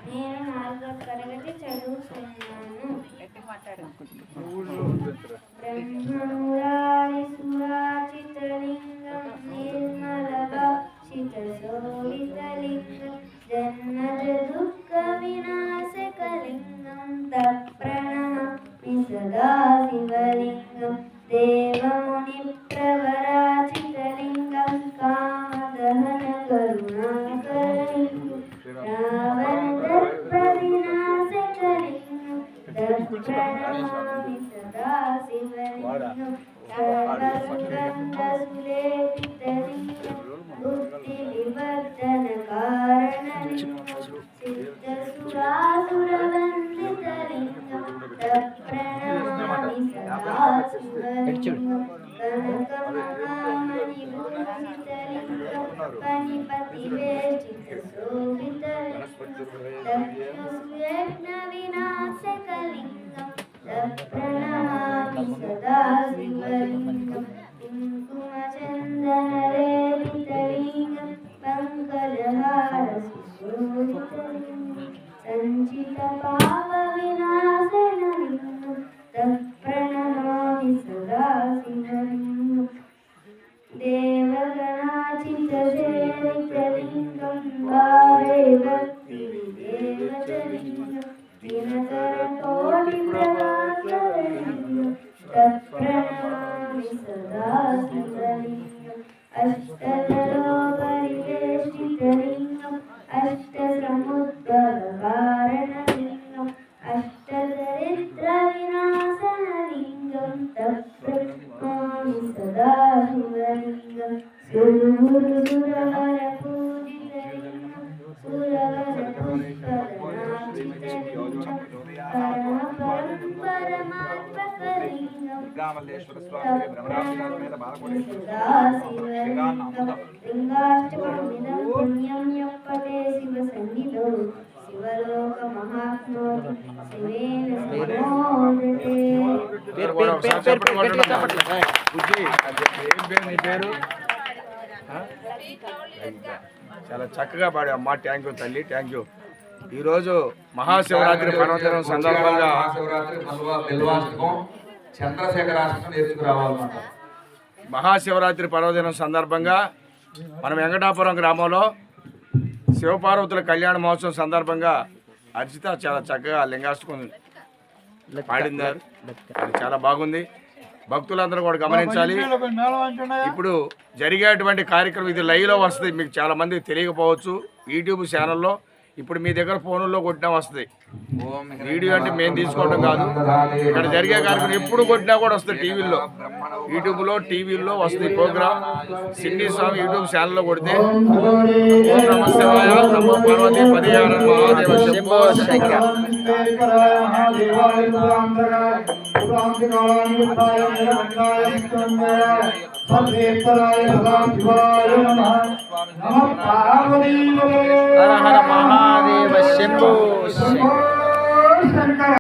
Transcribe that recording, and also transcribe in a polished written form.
నేను 4వ తరగతి చదువుతున్నాను. బ్రహ్మమురారి సురాచితలింగం నిర్మలభక్షితశోభితలింగం జన్మజ దుఃఖ వినాశకలింగం తప్రణమామి సదా శివలింగం దేవముని ప్రవరాచితలింగం కామదహన కరుణాకరలింగం రావణ దర్పవినాశకలింగం తప్రణమామి సదా శివలింగం సర్వసుగంధసులేపితలింగం బుద్ధి వివర్ధన కారణలింగం సిద్ధసురాసురవందితలింగం తప్రణమామి సదా శివలింగం కనకమహామణిభూషితలింగం పనిపతివేష్టితశోభితలింగం దక్షయజ్ఞవినాశకలింగం తప్రణమామి సదా శివలింగం కుంకుమచందనలేపితలింగం పంకజహార సుశోభితలింగం సంచిత పాప వినాశనలింగం తప్రణమామి సదా శివలింగం దేవగణాచితసేవితలింగం భావే భక్తి దేవతలింగం దినకర కోటి ప్రభాకరలింగం తప్రణమామి సదా శివలింగం అష్టదలో పరివేష్టితలింగం అష్టసముద్భవకారణలింగం అష్టదరిద్ర వినాశనలింగం తప్రణమామి సదా శివలింగం సురగురు సురవర పూజితలింగం సురవర పుష్పదనాచితలింగం పరమాత్మకలింగం లింగాష్టమిదం పుణ్యం యప్పతే శివ సన్నిధో శివలోక మహాత్మో శివేన సమోదతే. చాలా చక్కగా పాడా అమ్మా. థ్యాంక్ యూ తల్లి, థ్యాంక్ యూ. ఈరోజు మహాశివరాత్రి పర్వదినం సందర్భంగా మహాశివరాత్రి పర్వదినం సందర్భంగా మన వెంకటాపురం గ్రామంలో శివపార్వతుల కళ్యాణ మహోత్సవం సందర్భంగా అర్చిత చాలా చక్కగా లింగాష్టకం పాడిందారు. అది చాలా బాగుంది. భక్తులందరూ కూడా గమనించాలి. ఇప్పుడు జరిగేటువంటి కార్యక్రమం ఇది లైవ్లో వస్తుంది. మీకు చాలా మందికి తెలియకపోవచ్చు. యూట్యూబ్ ఛానల్లో ఇప్పుడు మీ దగ్గర ఫోన్లో కొట్టినా వస్తుంది. వీడియో అంటే మేము తీసుకోవడం కాదు, ఇక్కడ జరిగే కార్యక్రమం ఎప్పుడు కొట్టినా కూడా వస్తుంది. టీవీల్లో, యూట్యూబ్లో, టీవీల్లో వస్తుంది ప్రోగ్రామ్. సిన్ని స్వామి యూట్యూబ్ ఛానల్లో కొడితే ఓం నమ శివాయ, నమో పార్వతీ పదిహార మహాదేవ శంభో శంకర. హర హర మహాదేవ శంభో శంకర.